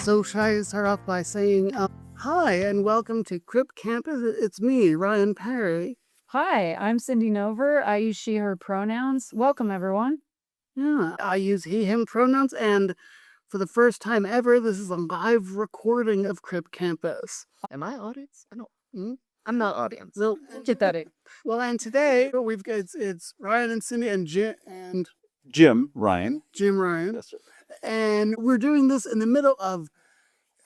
so shy to start off by saying, hi and welcome to Crip Campus. It's me, Ryan Parrey. Hi, I'm Cindy Nover. I use she, her pronouns. Welcome, everyone. Yeah, I use he, him pronouns, and for the first time ever, this is a live recording of Crip Campus. Am I audience? I don't. I'm not audience. Well, Get that in. well, and today we've got it's Ryan and Cindy and Jim Ryan. Jim Ryan. Yes, sir. And we're doing this in the middle of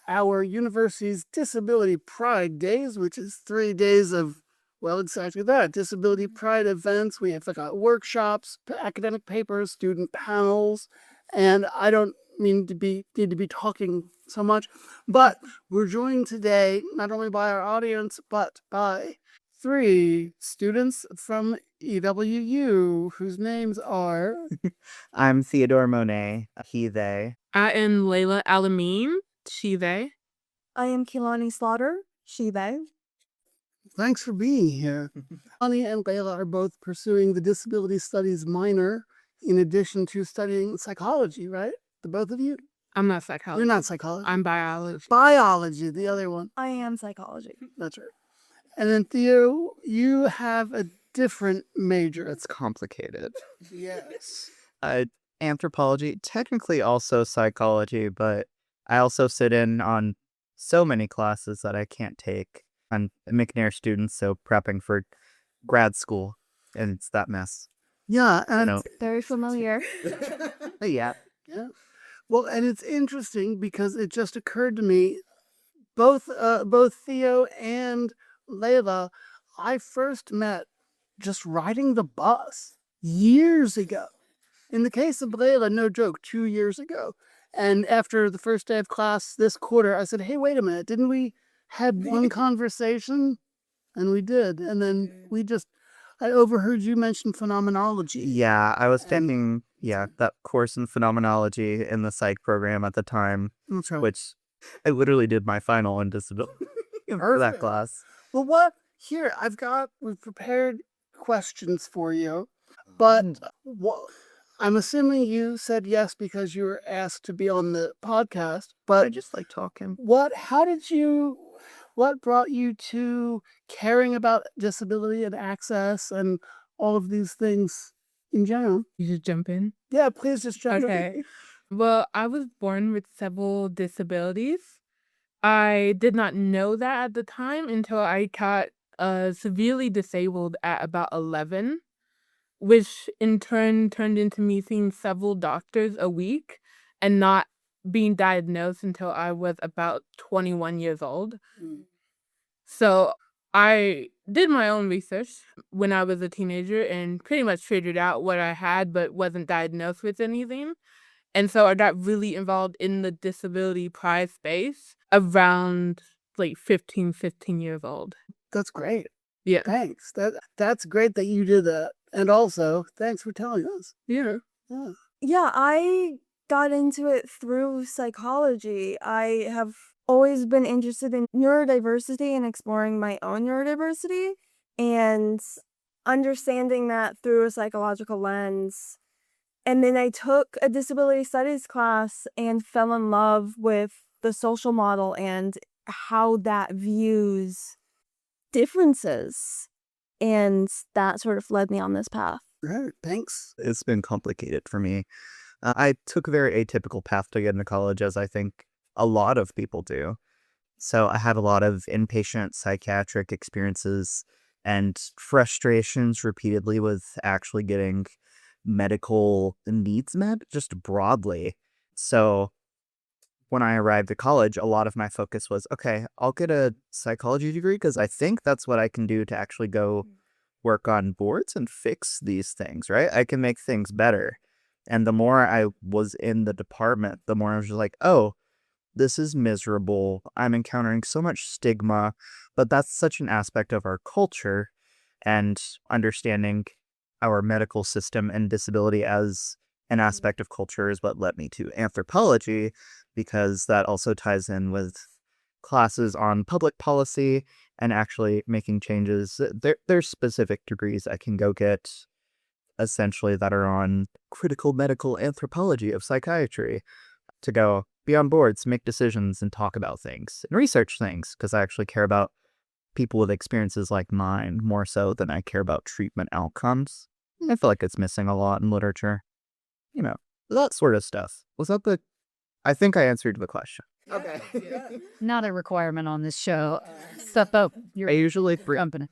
our university's Disability Pride Days, which is 3 days of, well, exactly that, Disability Pride events. We have workshops, academic papers, student panels, and I don't need to be talking so much, but we're joined today not only by our audience, but by 3 students from EWU, whose names are... I'm Theodore Monet, he, they. I am Layla Alameen, she, they. I am Kehlani Slaughter, she, they. Thanks for being here. Ani and Layla are both pursuing the Disability Studies minor in addition to studying psychology, right? The both of you? I'm not psychology. You're not psychology. I'm biology. Biology, the other one. I am psychology. That's right. And then Theo, you have a different major. It's complicated. Yes. Anthropology, technically also psychology, but I also sit in on so many classes that I can't take. I'm a McNair student, so prepping for grad school, and it's that mess. Yeah, and Very familiar. Yeah. yeah. Well, and it's interesting because it just occurred to me, both Theo and Layla, I first met just riding the bus years ago. In the case of Layla, no joke, 2 years ago. And after the first day of class this quarter, I said, hey, wait a minute, didn't we had one conversation? And we did. And then I overheard you mention phenomenology. Yeah, I was taking, that course in phenomenology in the psych program at the time, That's right. which I literally did my final in disability for that Perfect. class. Well, we've prepared questions for you, but I'm assuming you said yes because you were asked to be on the podcast, but I just like talking. what brought you to caring about disability and access and all of these things in general? You just jump in. Yeah, please just jump in. Okay. Well, I was born with several disabilities. I did not know that at the time until I got severely disabled at about 11, which in turn turned into me seeing several doctors a week and not being diagnosed until I was about 21 years old. So I did my own research when I was a teenager and pretty much figured out what I had but wasn't diagnosed with anything. And so I got really involved in the disability pride space around like 15 years old. That's great. Yeah. Thanks. That's great that you did that. And also, thanks for telling us. Yeah. Yeah, I got into it through psychology. I have always been interested in neurodiversity and exploring my own neurodiversity and understanding that through a psychological lens. And then I took a disability studies class and fell in love with the social model and how that views differences. And that sort of led me on this path. Great. Thanks. It's been complicated for me. I took a very atypical path to get into college, as I think a lot of people do. So I had a lot of inpatient psychiatric experiences and frustrations repeatedly with actually getting medical needs met, just broadly. So when I arrived at college, a lot of my focus was, okay, I'll get a psychology degree because I think that's what I can do to actually go work on boards and fix these things, right? I can make things better. And the more I was in the department, the more I was just like, oh, this is miserable. I'm encountering so much stigma, but that's such an aspect of our culture, and understanding our medical system and disability as an aspect of culture is what led me to anthropology, because that also ties in with classes on public policy and actually making changes. There's specific degrees I can go get essentially that are on critical medical anthropology of psychiatry to go, be on boards, make decisions, and talk about things and research things because I actually care about people with experiences like mine more so than I care about treatment outcomes. I feel like it's missing a lot in literature. That sort of stuff. I think I answered the question. Okay. Not a requirement on this show. Step up your I usually company.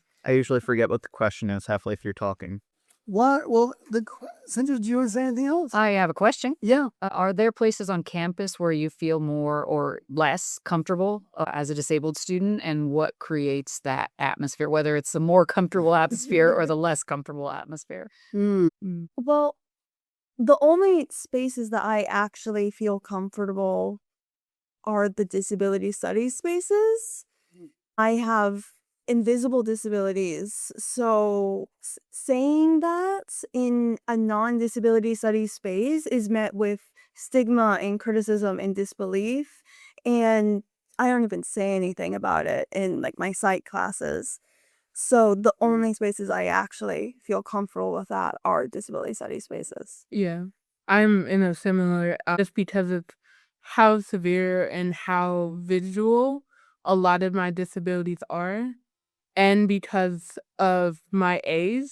forget what the question is halfway through talking. What? Well, Cynthia, do you want to say anything else? I have a question. Yeah. Are there places on campus where you feel more or less comfortable as a disabled student, and what creates that atmosphere, whether it's the more comfortable atmosphere or the less comfortable atmosphere? Well, the only spaces that I actually feel comfortable are the disability studies spaces. I have invisible disabilities, so saying that in a non-disability studies space is met with stigma and criticism and disbelief, and I don't even say anything about it in like my psych classes. So the only spaces I actually feel comfortable with that are disability studies spaces. Yeah. I'm in a similar, just because of how severe and how visual a lot of my disabilities are, and because of my age,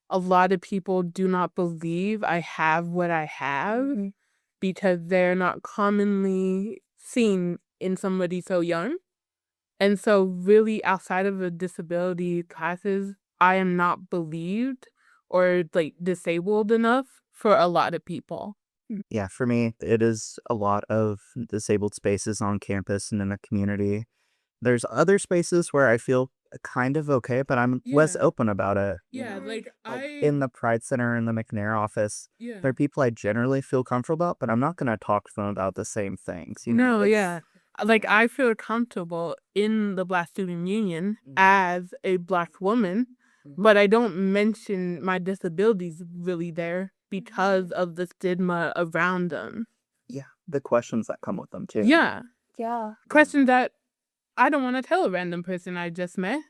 a lot of people do not believe I have what I have because they're not commonly seen in somebody so young. And so really outside of the disability classes, I am not believed or like disabled enough for a lot of people. Yeah, for me, it is a lot of disabled spaces on campus and in the community. There's other spaces where I feel kind of okay, but I'm less Yeah. open about it. Yeah, like In the Pride Center in the McNair office, there are people I generally feel comfortable about, but I'm not going to talk to them about the same things. No, It's- yeah. Like I feel comfortable in the Black Student Union as a Black woman, but I don't mention my disabilities really there because of the stigma around them. Yeah, the questions that come with them too. Yeah. Yeah. Questions that I don't want to tell a random person I just met.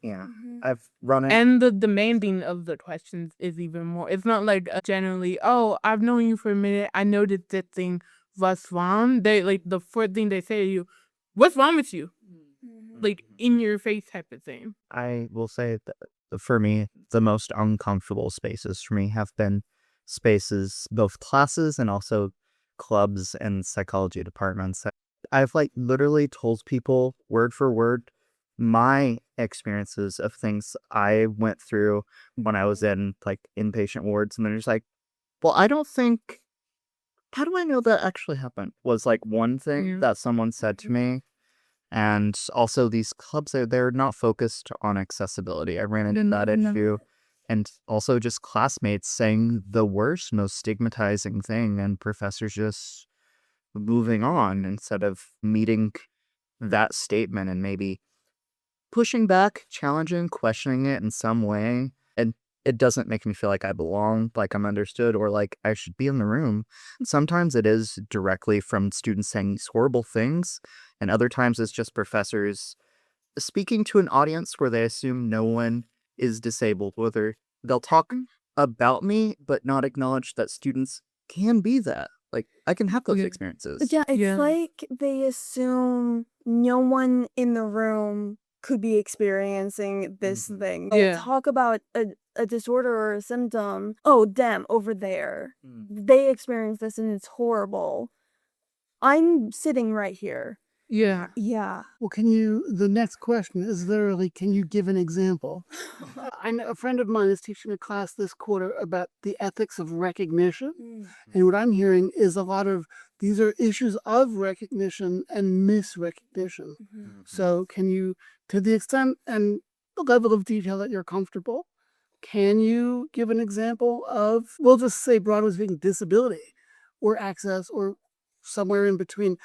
Yeah, Mhm. I've run it. And the demanding of the questions is even more. It's not like generally, oh, I've known you for a minute. I noticed this thing. What's wrong? They like the first thing they say to you, what's wrong with you? Like in your face type of thing. I will say that for me, the most uncomfortable spaces for me have been spaces, both classes and also clubs and psychology departments. I've like literally told people word for word my experiences of things I went through when I was in like inpatient wards. And they're just like, well, I don't think, how do I know that actually happened? Was like one thing Yeah. that someone said to me. And also these clubs, they're not focused on accessibility. I ran into that issue. And also just classmates saying the worst, most stigmatizing thing, and professors just moving on instead of meeting that statement and maybe pushing back, challenging, questioning it in some way. And it doesn't make me feel like I belong, like I'm understood, or like I should be in the room. Sometimes it is directly from students saying these horrible things, and other times it's just professors speaking to an audience where they assume no one is disabled, whether they'll talk about me, but not acknowledge that students can be that. Like, I can have those Yeah. experiences. Yeah, it's Yeah. like they assume no one in the room could be experiencing this thing. They'll Yeah. talk about a disorder or a symptom. Oh, them over there. They experience this and it's horrible. I'm sitting right here. Yeah. Yeah. Well, the next question is literally, can you give an example? I know a friend of mine is teaching a class this quarter about the ethics of recognition. And what I'm hearing is a lot of these are issues of recognition and misrecognition. So can you, to the extent and the level of detail that you're comfortable, can you give an example of, we'll just say broadly speaking, disability or access or somewhere in between,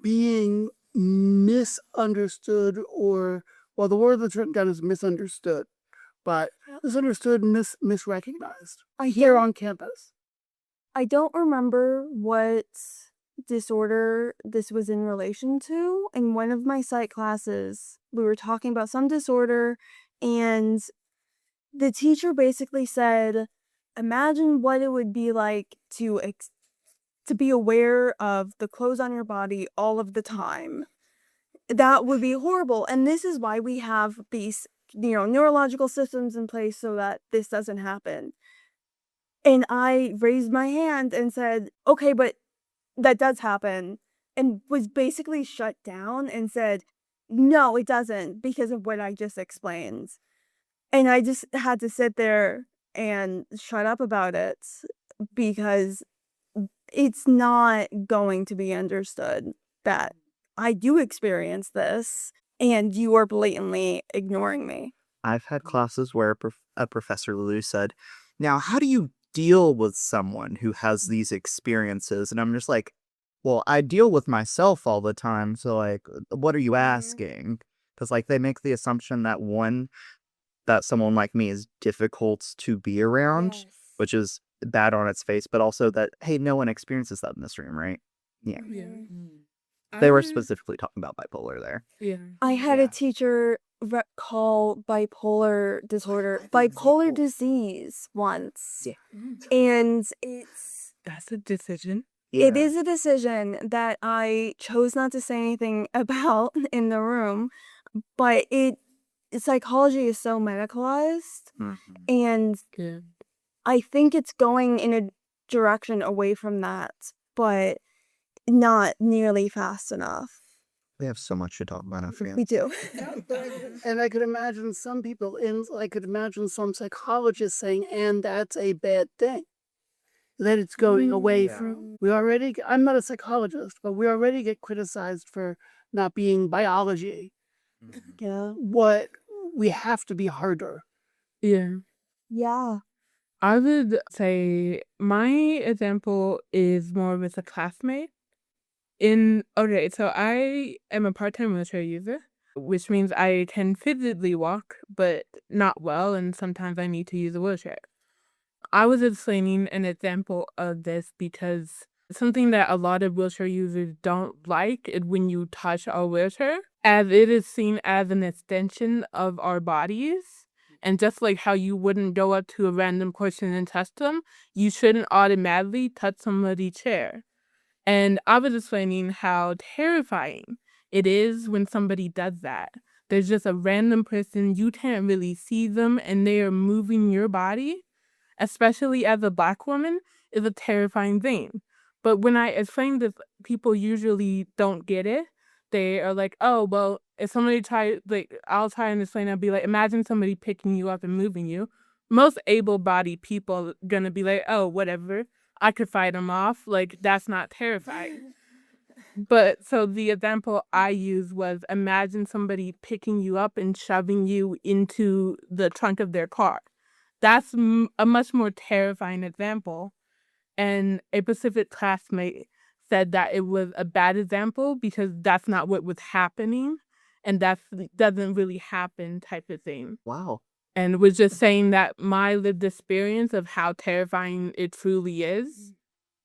being misunderstood or, well, the word that's written down is misunderstood, but misunderstood, misrecognized here on campus. I don't remember what disorder this was in relation to. In one of my psych classes, we were talking about some disorder, and the teacher basically said, imagine what it would be like to to be aware of the clothes on your body all of the time. That would be horrible. And this is why we have these, neurological systems in place so that this doesn't happen. And I raised my hand and said, okay, but that does happen, and was basically shut down and said, no, it doesn't, because of what I just explained. And I just had to sit there and shut up about it because it's not going to be understood that I do experience this and you are blatantly ignoring me. I've had classes where a professor Lulu said, now, how do you deal with someone who has these experiences? And I'm just like, well, I deal with myself all the time. So, like, what are you asking? Because, like, they make the assumption that that someone like me is difficult to be around, which is bad on its face, but also that, hey, no one experiences that in this room, right? Yeah. They were specifically talking about bipolar there. Yeah. I had a teacher call bipolar disorder bipolar disease once. And That's a decision. it is a decision that I chose not to say anything about in the room, but psychology is so medicalized, and Yeah. I think it's going in a direction away from that, but not nearly fast enough. We have so much to talk about after We do. And I could imagine some people I could imagine some psychologists saying, and that's a bad thing. That it's going away from, I'm not a psychologist, but we already get criticized for not being biology. Yeah. What we have to be harder. Yeah. Yeah. I would say my example is more with a classmate. So I am a part-time wheelchair user, which means I can physically walk, but not well, and sometimes I need to use a wheelchair. I was explaining an example of this because something that a lot of wheelchair users don't like is when you touch our wheelchair, as it is seen as an extension of our bodies. And just like how you wouldn't go up to a random person and touch them, you shouldn't automatically touch somebody's chair. And I was explaining how terrifying it is when somebody does that. There's just a random person, you can't really see them, and they are moving your body, especially as a Black woman, is a terrifying thing. But when I explain this, people usually don't get it. They are like, oh, well, if somebody I'll try and explain, I'll be like, imagine somebody picking you up and moving you. Most able-bodied people gonna be like, oh, whatever, I could fight them off. Like, that's not terrifying. But so the example I used was, imagine somebody picking you up and shoving you into the trunk of their car. That's a much more terrifying example. And a Pacific classmate said that it was a bad example because that's not what was happening, and that doesn't really happen type of thing. Wow. And was just saying that my lived experience of how terrifying it truly is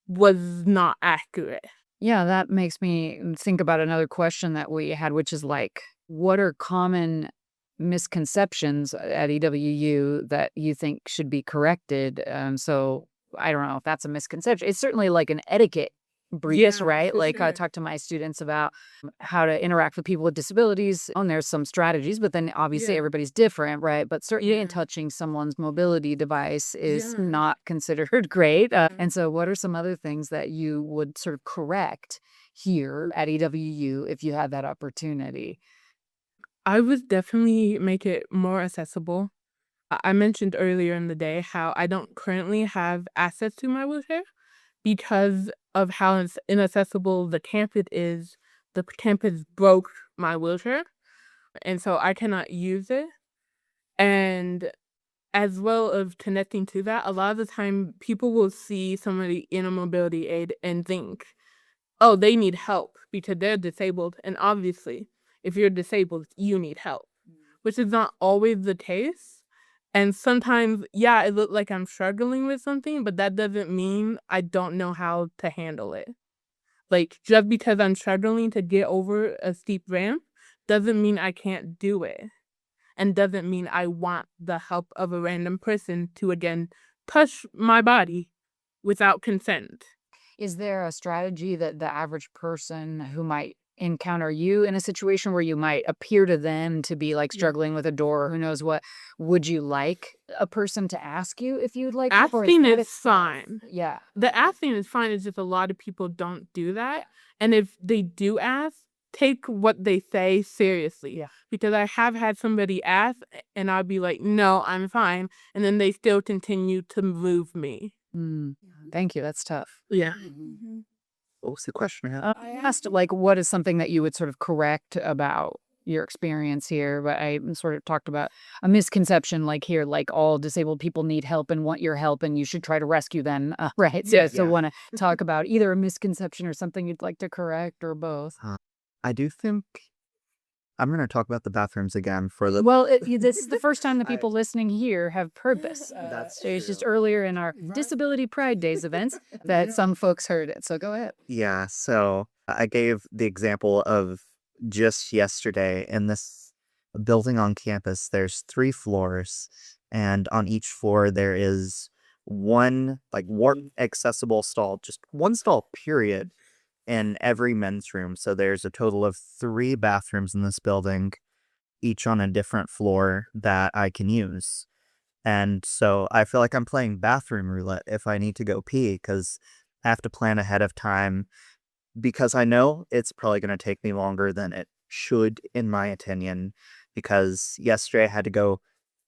was not accurate. Yeah, that makes me think about another question that we had, which is like, what are common misconceptions at EWU that you think should be corrected? So I don't know if that's a misconception. It's certainly like an etiquette breach, Yeah, right? for Like I sure. talk to my students about how to interact with people with disabilities. And there's some strategies, but then obviously Yeah. everybody's different, right? But certainly Yeah. touching someone's mobility device is Yeah. not considered great. And so what are some other things that you would sort of correct here at EWU if you had that opportunity? I would definitely make it more accessible. I mentioned earlier in the day how I don't currently have access to my wheelchair because of how inaccessible the campus is. The campus broke my wheelchair, and so I cannot use it. And as well of connecting to that, a lot of the time people will see somebody in a mobility aid and think, oh, they need help because they're disabled. And obviously, if you're disabled, you need help, which is not always the case. And sometimes, yeah, it looks like I'm struggling with something, but that doesn't mean I don't know how to handle it. Like, just because I'm struggling to get over a steep ramp doesn't mean I can't do it. And doesn't mean I want the help of a random person to, again, touch my body without consent. Is there a strategy that the average person who might encounter you in a situation where you might appear to them to be like Yeah. struggling with a door or who knows what, would you like a person to ask you if you'd like help, or Asking that is fine. Yeah. The asking is fine. It's just a lot of people don't do that. And if they do ask, take what they say seriously. Yeah. Because I have had somebody ask and I'll be like, no, I'm fine. And then they still continue to move me. Thank you. That's tough. Yeah. What was the question? I asked, like, what is something that you would sort of correct about your experience here? But I sort of talked about a misconception, like here, like all disabled people need help and want your help, and you should try to rescue them, right? So, Yeah. want to talk about either a misconception or something you'd like to correct, or both. I do think I'm going to talk about the bathrooms again for the. Well, this is the first time the I- people listening here have heard this. That's It's just true. earlier in our Right. Disability Pride Days events that some folks heard it. So go ahead. Yeah, so I gave the example of just yesterday in this building on campus, there's 3 floors, and on each floor there is one accessible stall, just one stall, period, in every men's room. So there's a total of 3 bathrooms in this building, each on a different floor that I can use. And so I feel like I'm playing bathroom roulette if I need to go pee, because I have to plan ahead of time, because I know it's probably going to take me longer than it should, in my opinion, because yesterday I had to go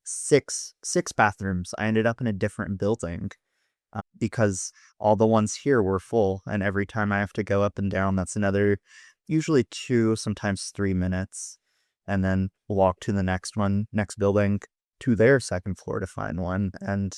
six bathrooms. I ended up in a different building because all the ones here were full, and every time I have to go up and down, that's another usually 2, sometimes 3 minutes, and then walk to the next building, to their second floor to find one, and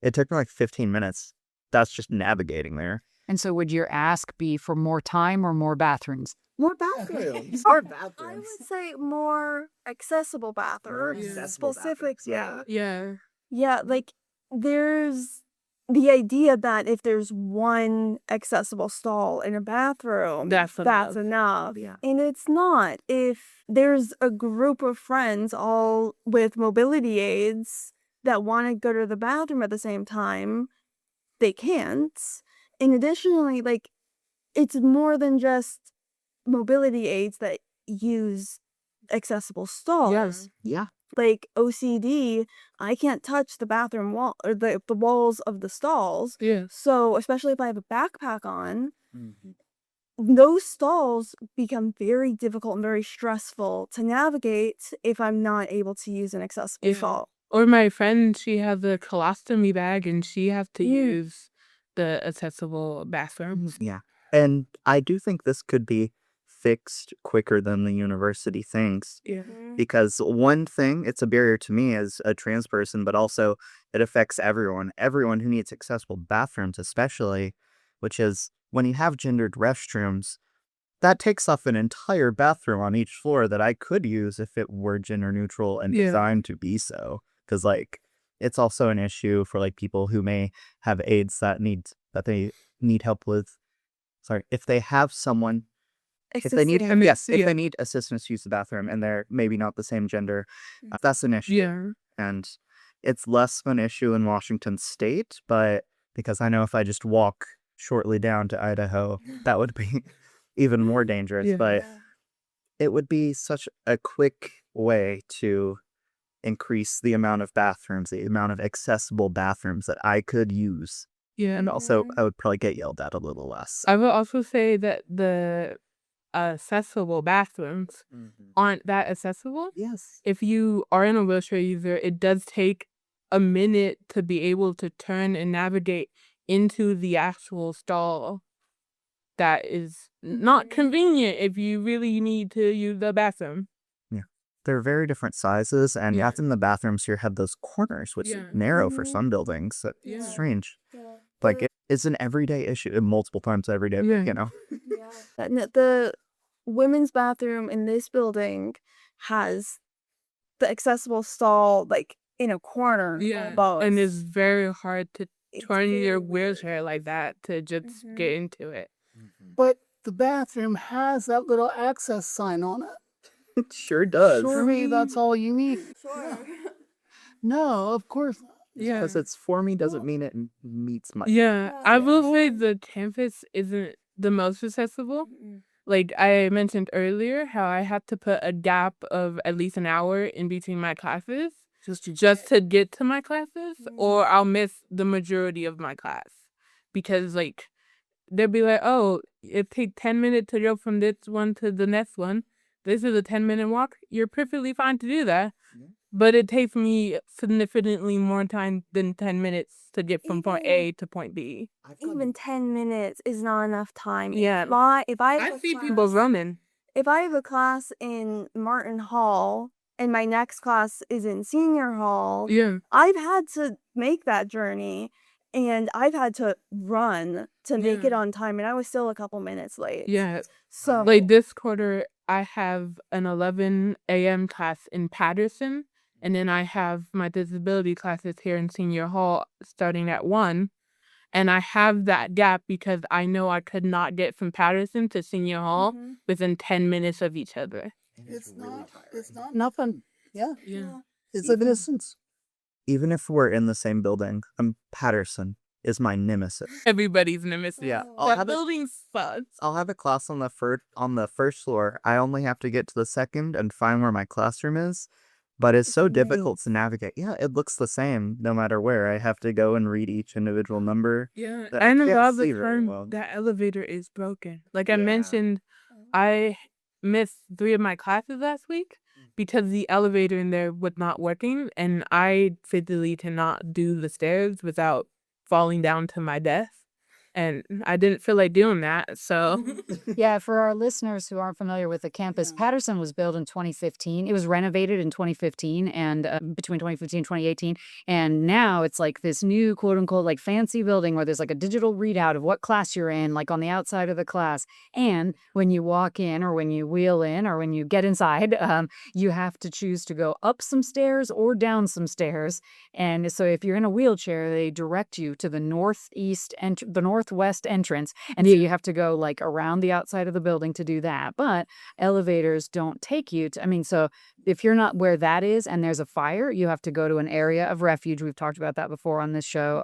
it took me like 15 minutes. That's just navigating there. And so would your ask be for more time or more bathrooms? More bathrooms. More I bathrooms. would say more accessible bathrooms. accessible Specific, bathrooms, yeah. Yeah. Yeah, like there's the idea that if there's one accessible stall in a bathroom, That's that's enough. enough. Yeah. And it's not. If there's a group of friends all with mobility aids that want to go to the bathroom at the same time, they can't. And additionally, like, it's more than just mobility aids that use accessible stalls. Yeah. Like OCD, I can't touch the bathroom wall or the walls of the stalls. Yeah. So, especially if I have a backpack on, those stalls become very difficult and very stressful to navigate if I'm not able to use an accessible Yeah. stall. Or my friend, she has a colostomy bag and she has to Yeah. use the accessible bathrooms. Yeah. And I do think this could be fixed quicker than the university thinks, Yeah. because one thing, it's a barrier to me as a trans person, but also it affects everyone who needs accessible bathrooms, especially, which is when you have gendered restrooms, that takes off an entire bathroom on each floor that I could use if it were gender neutral and Yeah. designed to be so. Because like it's also an issue for like people who may have aids that they need help with. Sorry, if they have someone, if they need Accessible. yes, if Yeah. they need assistance to use the bathroom and they're maybe not the same gender, that's an issue. Yeah. And it's less of an issue in Washington State, but because I know if I just walk shortly down to Idaho, that would be even more dangerous. Yeah. But it would be such a quick way to increase the amount of bathrooms, the amount of accessible bathrooms that I could use. Yeah. And also, I would probably get yelled at a little less. I would also say that the accessible bathrooms aren't that accessible. Yes. If you are in a wheelchair user, it does take a minute to be able to turn and navigate into the actual stall. That is not convenient if you really need to use the bathroom. They're very different sizes, and Yeah. often the bathrooms here have those corners, which Yeah. is narrow for Mhm. some buildings. It's Yeah. strange. Yeah. Like, it's an everyday issue, multiple times every day, Yeah. you know? Yeah. And the women's bathroom in this building has the accessible stall like in a corner almost. And it's very hard to It's turn your very wheelchair like that to just Mhm. get into it. But the bathroom has that little access sign on it. It sure does. Surely that's all you need. Sure. No, of course not. Yeah. Because it's for me doesn't mean it meets my. Yeah, I will say the campus isn't the most accessible. Like I mentioned earlier, how I have to put a gap of at least an hour in between my classes just to get to my classes, or I'll miss the majority of my class because like they'll be like, oh, it takes 10 minutes to go from this one to the next one. This is a 10-minute walk. You're perfectly fine to do that. But it takes me significantly more time than 10 minutes to get from point A to point B. Even 10 minutes is not enough time. Yeah. If I have I a see class- people running. If I have a class in Martin Hall and my next class is in Senior Hall, Yeah. I've had to make that journey and I've had to run to make Yeah. it on time, and I was still a couple minutes late. Yeah. So Like this quarter, I have an 11 a.m. class in Patterson, and then I have my disability classes here in Senior Hall starting at 1. And I have that gap because I know I could not get from Patterson to Senior Hall within 10 minutes of each other. It's not nothing. Yeah. Yeah. It's a distance. Even if we're in the same building, Patterson is my nemesis. Everybody's nemesis. Yeah, That building sucks. I'll have a class on the first floor. I only have to get to the second and find where my classroom is. But it's so difficult to navigate. Yeah, it looks the same no matter where. I have to go and read each individual number. Yeah, that I and a can't lot of the see very time, well. that elevator is broken. Like I Yeah. mentioned, I missed 3 of my classes last week because the elevator in there was not working, and I physically cannot do the stairs without falling down to my death. And I didn't feel like doing that, so Yeah, for our listeners who aren't familiar with the campus, Patterson was built in 2015. It was renovated in 2015 and between 2015 and 2018. And now it's like this new quote unquote like fancy building where there's like a digital readout of what class you're in, like on the outside of the class. And when you walk in or when you wheel in or when you get inside, you have to choose to go up some stairs or down some stairs. And so if you're in a wheelchair, they direct you to the northwest entrance, and you have to go like around the outside of the building to do that. But elevators don't take you to, I mean, so if you're not where that is and there's a fire, you have to go to an area of refuge. We've talked about that before on this show.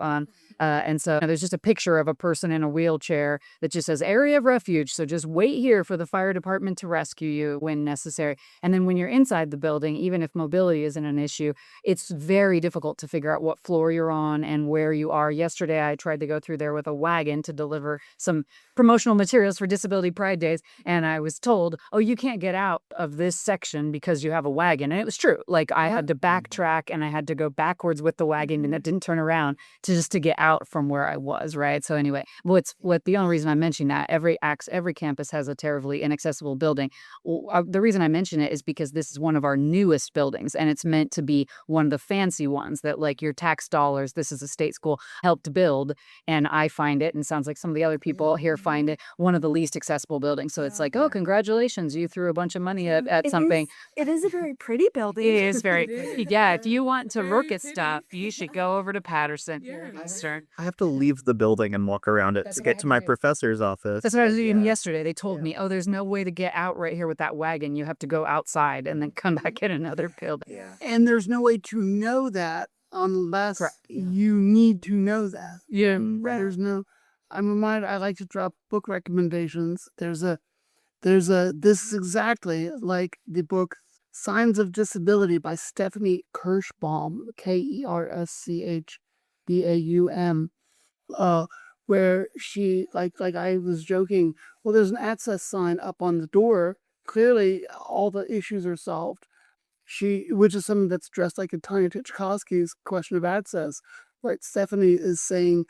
And so there's just a picture of a person in a wheelchair that just says area of refuge. So just wait here for the fire department to rescue you when necessary. And then when you're inside the building, even if mobility isn't an issue, it's very difficult to figure out what floor you're on and where you are. Yesterday, I tried to go through there with a wagon to deliver some promotional materials for Disability Pride Days. And I was told, oh, you can't get out of this section because you have a wagon. And it was true. Like I had to backtrack and I had to go backwards with the wagon and it didn't turn around to get out from where I was. Right. So anyway, the only reason I'm mentioning that every campus has a terribly inaccessible building. The reason I mention it is because this is one of our newest buildings and it's meant to be one of the fancy ones that like your tax dollars, this is a state school, helped build. And I find it, and sounds like some of the other people here find it, one of the least accessible buildings. So it's like, oh, congratulations, you threw a bunch of money at something. It is a very pretty building. It is very pretty. Yeah, if you want to look at stuff, you should go over to Patterson. Sir. I have to leave the building and walk around it to get to my professor's office. That's what I was doing yesterday. They told me, oh, there's no way to get out right here with that wagon. You have to go outside and then come back in another building. And there's no way to know that unless you need to know that. yeah. There's no. I'm reminded. I like to drop book recommendations. This is exactly like the book Signs of Disability by Stephanie Kirschbaum, Kerschbaum, where she like I was joking. Well, there's an access sign up on the door. Clearly, all the issues are solved. Which is something that's dressed like in Tanya Tchaikovsky's Question of Access, right? Stephanie is saying,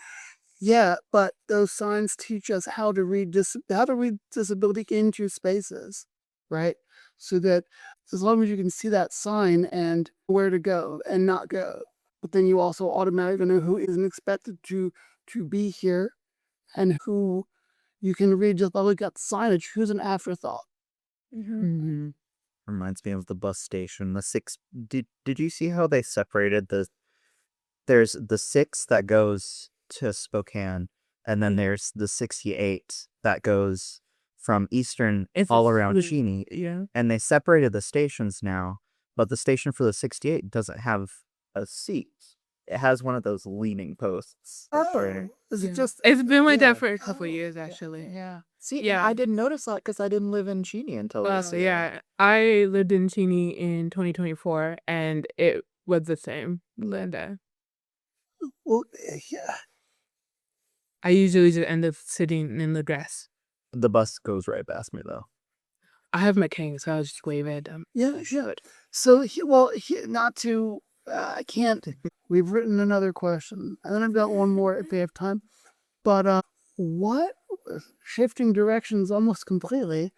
yeah, but those signs teach us how to read disability into spaces, right? So that as long as you can see that sign and where to go and not go, but then you also automatically know who isn't expected to be here and who you can read just by looking at the signage, who's an afterthought. Mm-hmm. Reminds me of the bus station. The 6. Did you see how they separated there's the 6 that goes to Spokane, and then there's the 68 that goes from Eastern all around Cheney. Yeah. And they separated the stations now, but the station for the 68 doesn't have a seat. it has one of those leaning posts. Oh, is Yeah. it just? It's been like Yeah. that for a couple years, actually. Yeah. See, Yeah. I didn't notice that because I didn't live in Cheney until this year. Yeah, I lived in Cheney in 2024, and it was the same, Linda. Well, yeah. I usually just end up sitting in the grass. The bus goes right past me though. I have my cane, so I'll just wave at them. Yeah, should. So, not to, I can't. We've written another question, and then I've got one more if we have time. But what, shifting directions almost completely,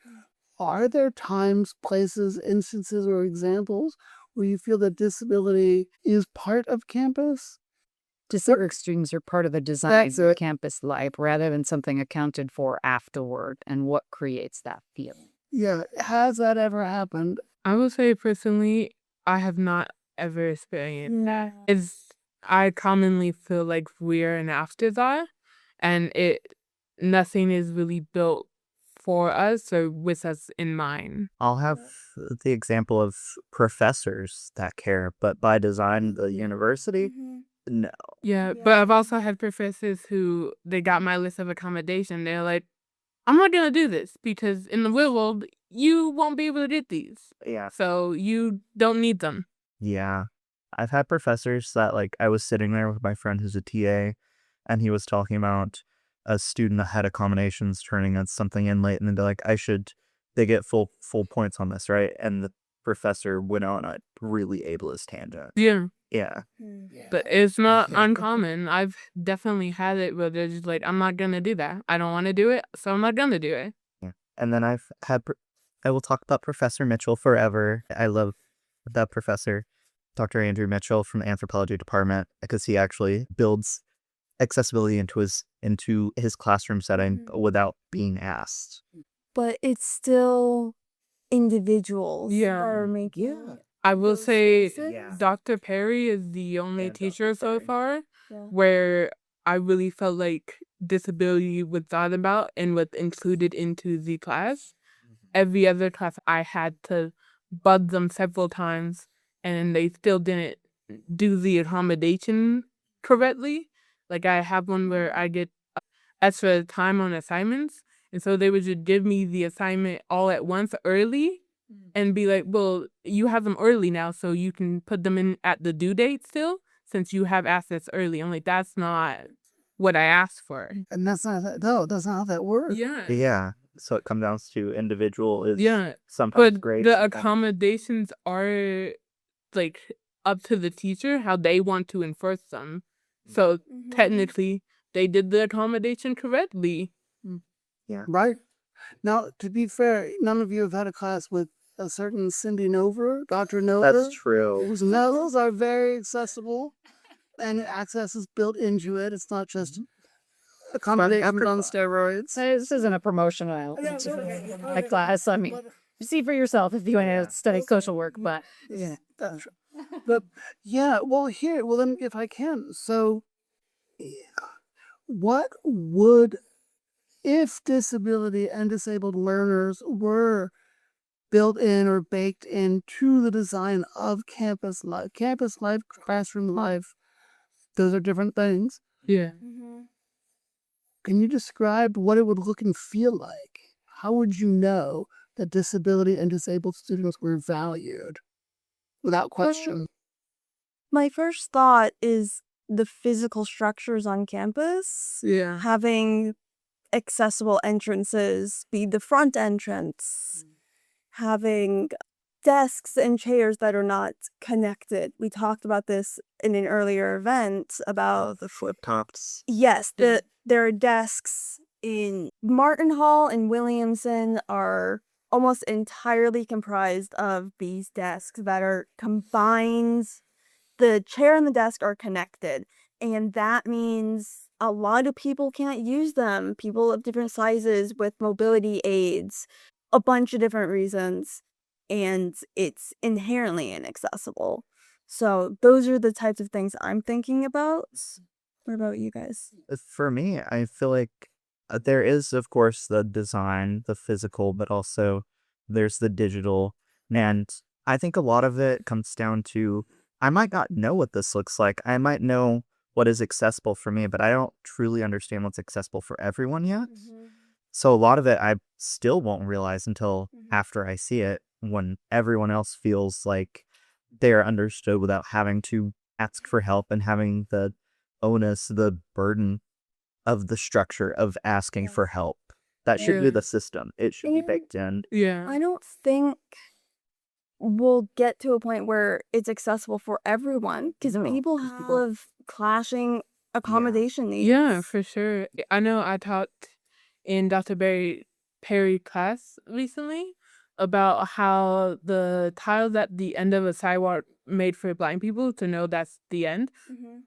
are there times, places, instances, or examples where you feel that disability is part of campus? Disorder students are part of the design of campus life rather than something accounted for afterward, and what creates that feeling. Yeah, has that ever happened? I will say personally, I have not ever experienced that. I commonly feel like we're an afterthought, and nothing is really built for us or with us in mind. I'll have the example of professors that care, but by design, the university, no. Yeah, but I've also had professors who they got my list of accommodation. They're like, I'm not gonna do this because in the real world, you won't be able to get these. Yeah. So you don't need them. Yeah. I've had professors that, like, I was sitting there with my friend who's a TA, and he was talking about a student that had accommodations turning on something in late, and then they're like, they get full points on this, right? And the professor went on a really ableist tangent. Yeah. Yeah. But it's not uncommon. I've definitely had it where they're just like, I'm not gonna do that. I don't want to do it, so I'm not gonna do it. Yeah. And then I will talk about Professor Mitchell forever. I love that professor, Dr. Andrew Mitchell from the anthropology department, because he actually builds accessibility into his classroom setting without being asked. But it's still individuals Yeah. are making I will those say choices. Yeah. Dr. Perry is the only Yeah, Dr. teacher so Perry. far Yeah. where I really felt like disability was thought about and was included into the class. Every other class I had to bug them several times and they still didn't do the accommodation correctly. Like I have one where I get extra time on assignments, and so they would just give me the assignment all at once early and be like, well, you have them early now, so you can put them in at the due date still, since you have assets early. I'm like, that's not what I asked for. And that's not that. No, that's not how that works. Yeah. So it comes down to individual is Yeah. sometimes But great. the sometimes- accommodations are like up to the teacher how they want to enforce them. So technically, they did the accommodation correctly. Right. Now, to be fair, none of you have had a class with a certain Cindy Nover, Dr. Nover. That's true. Whose levels are very accessible and access is built into it. It's not just accommodation on steroids. This isn't a promotional my class. I mean, see for yourself if you want to study social work, but Yeah, that's true. But yeah, well, then if I can, so what would, if disability and disabled learners were built in or baked into the design of campus life, classroom life, those are different things. Yeah. Can you describe what it would look and feel like? How would you know that disability and disabled students were valued without question? My first thought is the physical structures on campus, Yeah. having accessible entrances be the front entrance, having desks and chairs that are not connected. We talked about this in an earlier event about The flip tops. yes, there are desks in Martin Hall and Williamson are almost entirely comprised of these desks that are combined. The chair and the desk are connected, and that means a lot of people can't use them. People of different sizes with mobility aids, a bunch of different reasons, and it's inherently inaccessible. So those are the types of things I'm thinking about. What about you guys? For me, I feel like there is, of course, the design, the physical, but also there's the digital. And I think a lot of it comes down to I might not know what this looks like. I might know what is accessible for me, but I don't truly understand what's accessible for everyone yet. So a lot of it I still won't realize until after I see it, when everyone else feels like they're understood without having to ask for help and having the onus, the burden of the structure of asking for help. That should be Yeah. the system. It should be And baked in. Yeah. I don't think we'll get to a point where it's accessible for everyone because No, people 'cause people- have clashing accommodation needs. Yeah, for sure. I know I taught in Dr. Perry class recently about how the tiles at the end of a sidewalk made for blind people to know that's the end.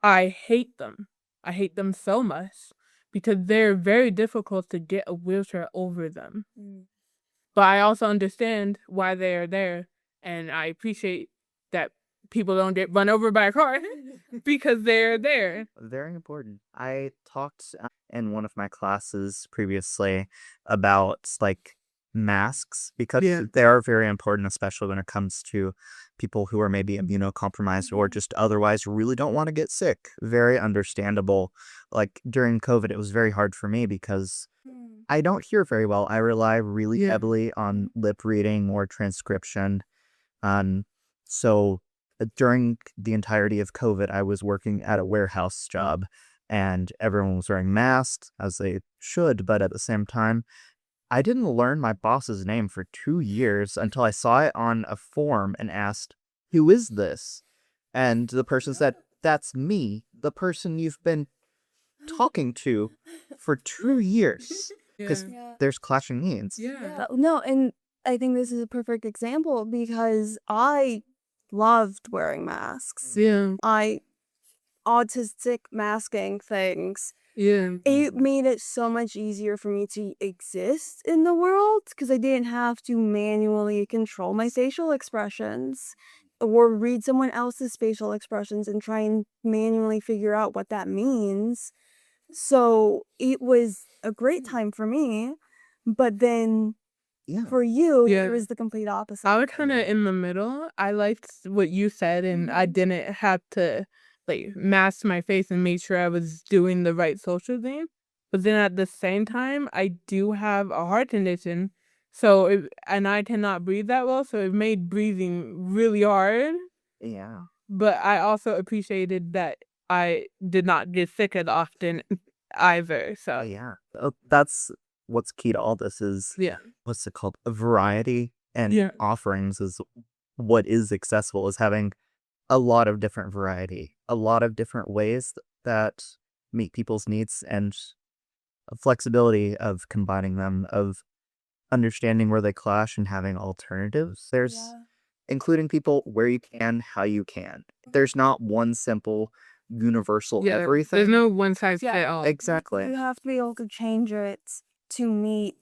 I hate them. I hate them so much because they're very difficult to get a wheelchair over them. But I also understand why they are there, and I appreciate that people don't get run over by a car because they're there. Very important. I talked in one of my classes previously about like masks because they are very important, especially when it comes to people who are maybe immunocompromised or just otherwise really don't want to get sick. Very understandable. Like during COVID, it was very hard for me because I don't hear very well. I rely really Yeah. heavily on lip reading or transcription. So during the entirety of COVID, I was working at a warehouse job and everyone was wearing masks as they should. But at the same time, I didn't learn my boss's name for 2 years until I saw it on a form and asked, "Who is this?" And the person said, "That's me, the person you've been talking to for 2 years." Because Yeah. there's clashing needs. Yeah. No, and I think this is a perfect example because I loved wearing masks. Yeah. Autistic masking things. Yeah. It made it so much easier for me to exist in the world because I didn't have to manually control my facial expressions or read someone else's facial expressions and try and manually figure out what that means. So it was a great time for me, but then Yeah. for you, Yeah. it was the complete opposite. I was kind of in the middle. I liked what you said, and I didn't have to like mask my face and make sure I was doing the right social thing. But then at the same time, I do have a heart condition, and I cannot breathe that well, so it made breathing really hard. Yeah. But I also appreciated that I did not get sick as often either. So Yeah. That's what's key to all this is yeah, what's it called? A variety and Yeah. offerings is what is accessible is having a lot of different variety, a lot of different ways that meet people's needs and a flexibility of combining them, of understanding where they clash and having alternatives. There's including people where you can, how you can. There's not one simple universal yeah. everything. There's no one size Yeah. fit all. Exactly. You have to be able to change it to meet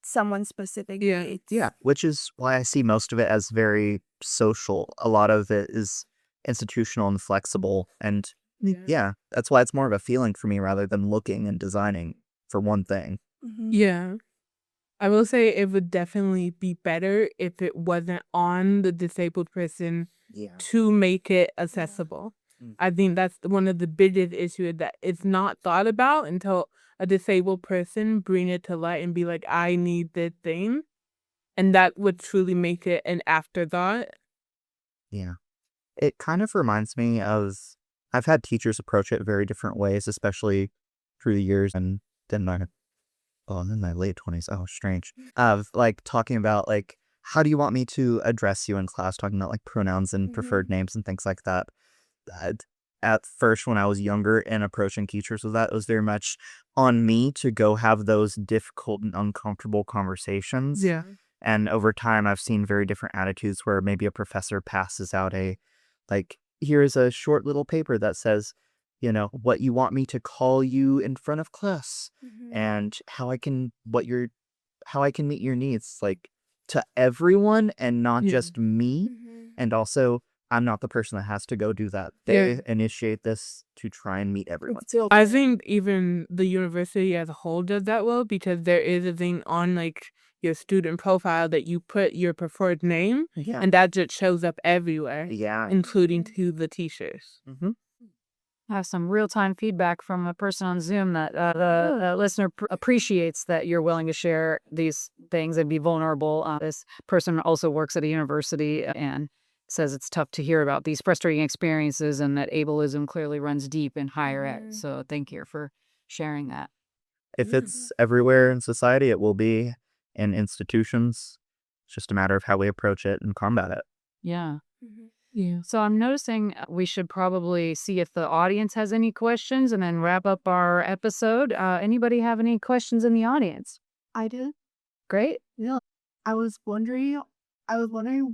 someone's specific Yeah. needs. Yeah, which is why I see most of it as very social. A lot of it is institutional and flexible. And yeah, that's why it's more of a feeling for me rather than looking and designing for one thing. Yeah. I will say it would definitely be better if it wasn't on the disabled person Yeah. to make it accessible. I think that's one of the biggest issues that it's not thought about until a disabled person bring it to light and be like, I need this thing. And that would truly make it an afterthought. Yeah. It kind of reminds me of I've had teachers approach it very different ways, especially through the years and then in my late 20s. Oh, strange. Of like talking about like how do you want me to address you in class, talking about like pronouns and preferred names and things like that. At first, when I was younger and approaching teachers with that, it was very much on me to go have those difficult and uncomfortable conversations. Yeah. And over time, I've seen very different attitudes where maybe a professor passes out here's a short little paper that says, what you want me to call you in front of class and how I can meet your needs, like to everyone and not just me. And also, I'm not the person that has to go do that. They initiate this to try and meet everyone. I think even the university as a whole does that well because there is a thing on like your student profile that you put your preferred name, Yeah. and that just shows up everywhere, Yeah. including to the teachers. Mm-hmm. I have some real-time feedback from a person on Zoom that the listener appreciates that you're willing to share these things and be vulnerable. This person also works at a university and says it's tough to hear about these frustrating experiences and that ableism clearly runs deep in higher ed. So thank you for sharing that. If it's everywhere in society, it will be in institutions. It's just a matter of how we approach it and combat it. Yeah. Yeah. So I'm noticing we should probably see if the audience has any questions and then wrap up our episode. Anybody have any questions in the audience? I did. Great. Yeah. I was wondering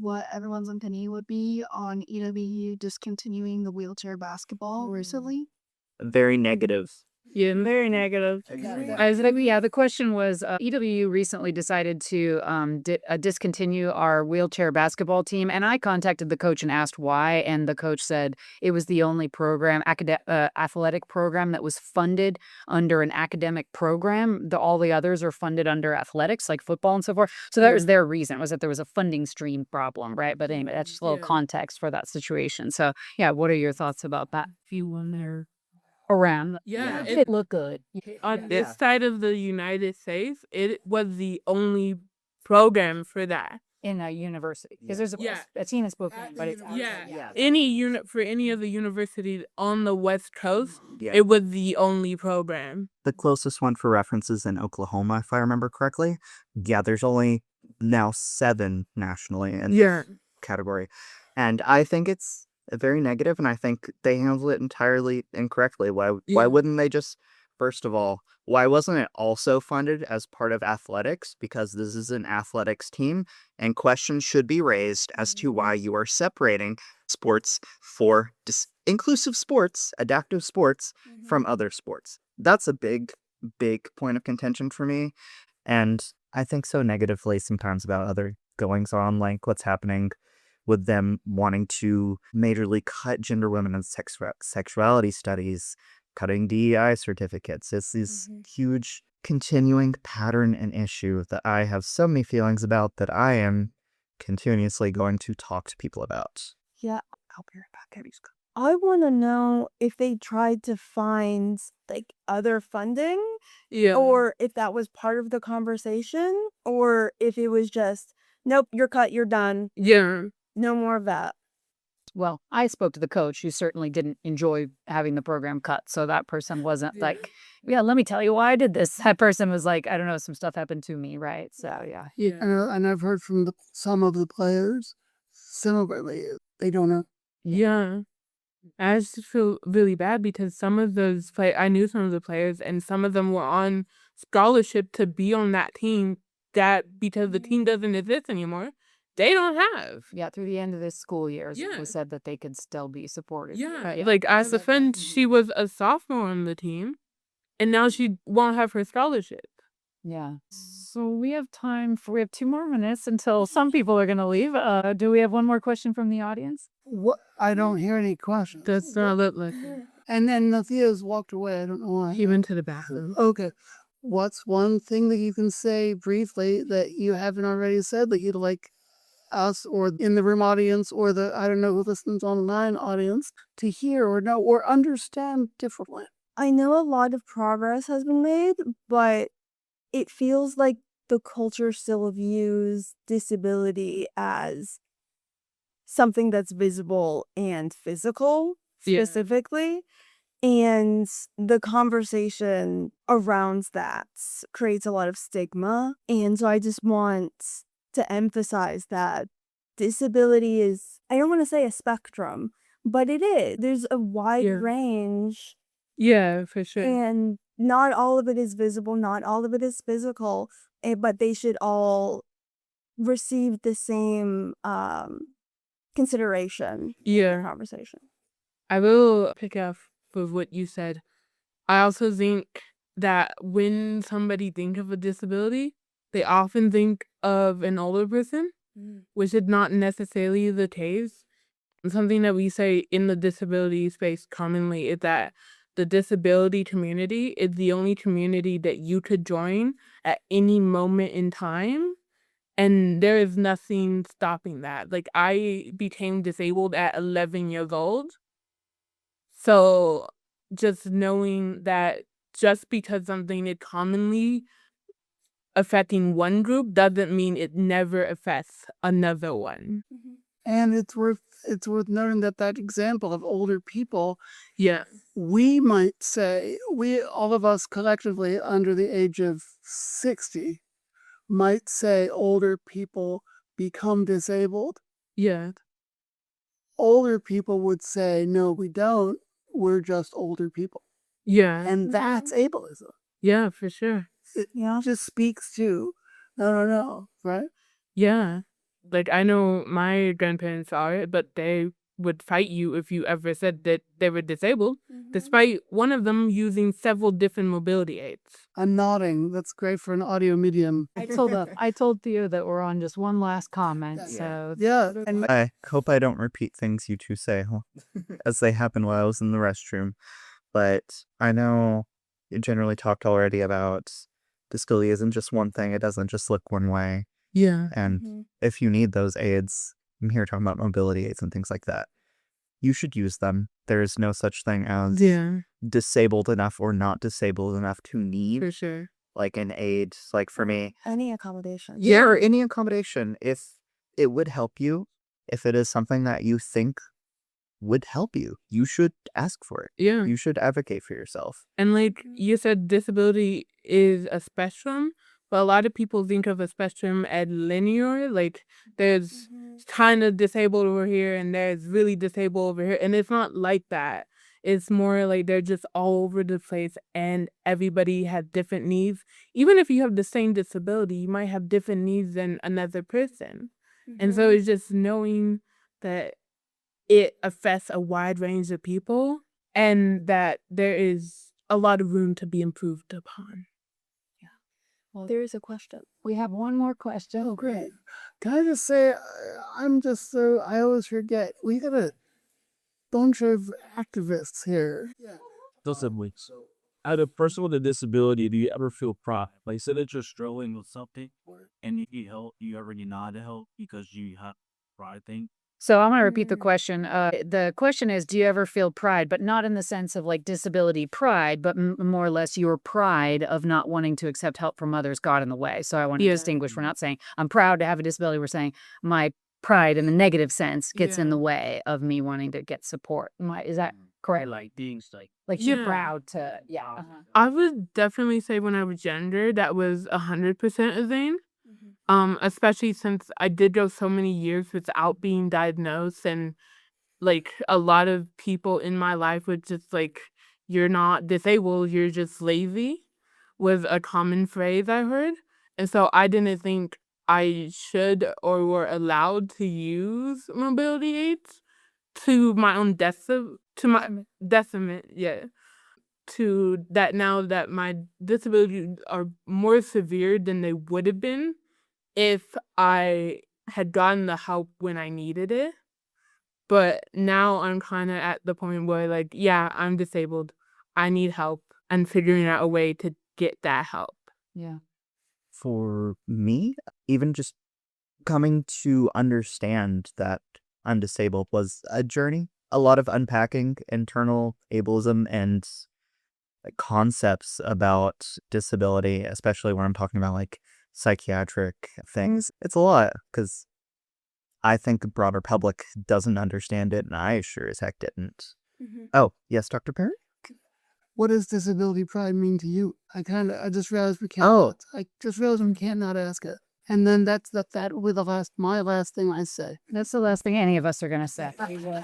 what everyone's opinion would be on EW discontinuing the wheelchair basketball recently. Very negative. Yeah, very negative. The question was EWU recently decided to discontinue our wheelchair basketball team, and I contacted the coach and asked why, and the coach said it was the only program, athletic program that was funded under an academic program. All the others are funded under athletics, like football and so forth. So that was their reason, was that there was a funding stream problem, right? But anyway, that's just a little context for that situation. So yeah, what are your thoughts about that? If you wonder. Around. Yeah, It looked good. on this side of the United States, it was the only program for that. In a university. Because there's Yeah. a team in Spokane, but it's Yeah. Any unit for any of the universities on the West Coast, Yeah. it was the only program. The closest one for reference is in Oklahoma, if I remember correctly. Yeah, there's only now 7 nationally in this category. And I think it's very negative, and I think they handled it entirely incorrectly. Why wouldn't they just, first of all, why wasn't it also funded as part of athletics? Because this is an athletics team, and questions should be raised as to why you are separating sports for inclusive sports, adaptive sports, from other sports. That's a big, big point of contention for me. And I think so negatively sometimes about other goings on, like what's happening with them wanting to majorly cut gender, women, and sexuality studies, cutting DEI certificates. It's this huge continuing pattern and issue that I have so many feelings about that I am continuously going to talk to people about. Yeah. I'll be right back. I want to know if they tried to find like other funding or if that was part of the conversation or if it was just, nope, you're cut, you're done. Yeah. No more of that. Well, I spoke to the coach who certainly didn't enjoy having the program cut. So that person wasn't like, yeah, let me tell you why I did this. That person was like, I don't know, some stuff happened to me, right? So yeah. And I've heard from some of the players similarly. They don't know. Yeah. I just feel really bad because some of those I knew some of the players and some of them were on scholarship to be on that team that because the team doesn't exist anymore, they don't have. Yeah, through the end of this school year, it Yeah. was said that they could still be supported. Yeah. Like as a friend, she was a sophomore on the team and now she won't have her scholarship. Yeah. So we have 2 more minutes until some people are going to leave. Do we have one more question from the audience? What? I don't hear any questions. Does not look like it. And then Nathia's walked away. I don't know why. He went to the bathroom. Okay. What's one thing that you can say briefly that you haven't already said that you'd like us or in the room audience or the, I don't know who listens online audience to hear or know or understand differently? I know a lot of progress has been made, but it feels like the culture still views disability as something that's visible and physical specifically. And the conversation around that creates a lot of stigma. And so I just want to emphasize that disability is, I don't want to say a spectrum, but it is. There's a wide range. Yeah, for sure. And not all of it is visible, not all of it is physical, but they should all receive the same consideration in the conversation. I will pick up with what you said. I also think that when somebody thinks of a disability, they often think of an older person, which is not necessarily the case. And something that we say in the disability space commonly is that the disability community is the only community that you could join at any moment in time. And there is nothing stopping that. Like, I became disabled at 11 years old. So just knowing that just because something is commonly affecting one group doesn't mean it never affects another one. And it's worth noting that example of older people, Yeah. we might say, all of us collectively under the age of 60 might say older people become disabled. Yeah. Older people would say, no, we don't. We're just older people. Yeah. And that's ableism. Yeah, for sure. It Yeah. just speaks to, no, right? Yeah. Like, I know my grandparents are it, but they would fight you if you ever said that they were disabled, despite one of them using several different mobility aids. I'm nodding. That's great for an audio medium. I told Theo that we're on just one last comment. Yeah. So Yeah. And I hope I don't repeat things you two say as they happened while I was in the restroom. But I know you generally talked already about disability isn't just one thing. It doesn't just look one way. Yeah. And if you need those aids, I'm here talking about mobility aids and things like that. You should use them. There is no such thing as disabled enough or not disabled enough to need For sure. like an aid. Like for me, Any accommodation. yeah, or any accommodation. If it would help you, if it is something that you think would help you, you should ask for it. Yeah. You should advocate for yourself. And like you said, disability is a spectrum, but a lot of people think of a spectrum as linear. Like, there's kind of disabled over here and there's really disabled over here. And it's not like that. It's more like they're just all over the place and everybody has different needs. Even if you have the same disability, you might have different needs than another person. And so it's just knowing that it affects a wide range of people and that there is a lot of room to be improved upon. Well, there is a question. we have one more question. oh, great. Can I just say, I always forget, we got a bunch of activists here. Yeah. Those are weeks. As a person with a disability, do you ever feel pride? Like, say that you're struggling with something and you need help, you already know how to help because you have pride thing. So I'm going to repeat the question. The question is, do you ever feel pride, but not in the sense of like disability pride, but more or less your pride of not wanting to accept help from others got in the way. So I want to distinguish. We're not saying I'm proud to have a disability. We're saying my pride in the negative sense gets in the way of me wanting to get support. Is that correct? Like things Like you're Yeah. proud to, I would definitely say when I was younger, that was 100% a thing. Especially since I did go so many years without being diagnosed, and like a lot of people in my life would just like, you're not disabled, you're just lazy, was a common phrase I heard. And so I didn't think I should or were allowed to use mobility aids to my own detriment, to that now that my disabilities are more severe than they would have been if I had gotten the help when I needed it. But now I'm kind of at the point where, like, yeah, I'm disabled. I need help, and figuring out a way to get that help. Yeah. For me, even just coming to understand that I'm disabled was a journey. A lot of unpacking internal ableism and concepts about disability, especially when I'm talking about like psychiatric things. It's a lot because I think the broader public doesn't understand it, and I sure as heck didn't. Oh, yes, Dr. Perry? What does disability pride mean to you? I just realized we can't. I just realized we can't not ask it. And then that will be my last thing I say. That's the last thing any of us are going to say.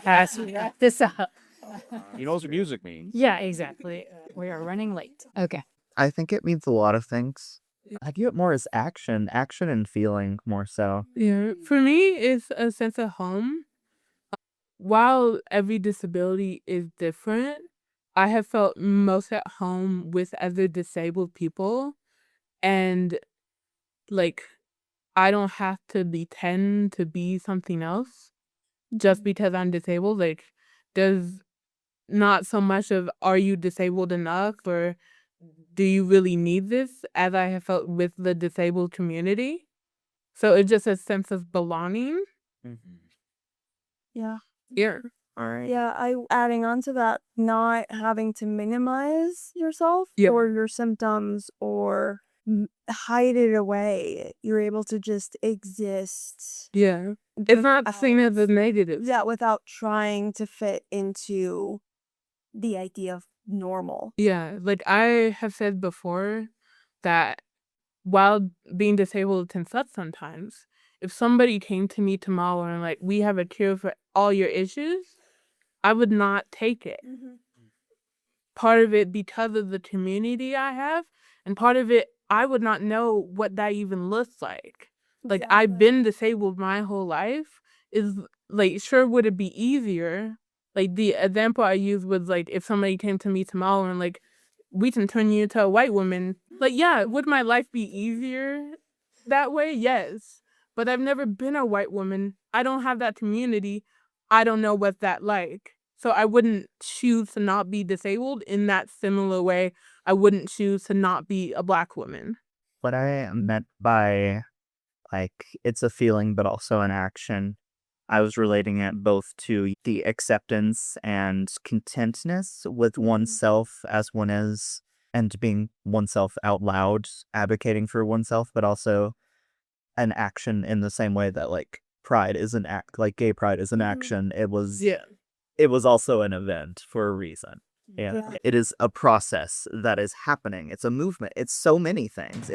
As we wrap this up. He knows what music means. Yeah, exactly. We are running late. Okay. I think it means a lot of things. I view it more as action and feeling more so. Yeah, for me, it's a sense of home. While every disability is different, I have felt most at home with other disabled people. And like, I don't have to pretend to be something else just because I'm disabled. Like, there's not so much of are you disabled enough or do you really need this, as I have felt with the disabled community. So it's just a sense of belonging. Yeah. Yeah. All right. Yeah, adding on to that, not having to minimize yourself Yep. or your symptoms or hide it away. You're able to just exist. Yeah. It's not seen as a negative. Yeah, without trying to fit into the idea of normal. Yeah. Like I have said before that while being disabled can suck sometimes, if somebody came to me tomorrow and like, we have a cure for all your issues, I would not take it. Part of it because of the community I have, and part of it I would not know what that even looks like. Like I've been disabled my whole life. Is like, sure, would it be easier? Like the example I used was like, if somebody came to me tomorrow and like, we can turn you into a white woman. Like, yeah, would my life be easier that way? Yes. But I've never been a white woman. I don't have that community. I don't know what that like. So I wouldn't choose to not be disabled in that similar way. I wouldn't choose to not be a Black woman. What I meant by, like, it's a feeling, but also an action, I was relating it both to the acceptance and contentness with oneself as one is, and being oneself out loud, advocating for oneself, but also an action in the same way that, like, pride is an act, like gay pride is an action. It was also an event for a reason. Yeah. It is a process that is happening. It's a movement. It's so many things.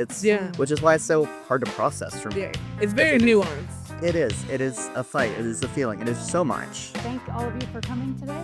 Which is why it's so hard to process for me. Yeah. It's very nuanced. It is. It is a fight. It is a feeling. It is so much. Thank all of you for coming today.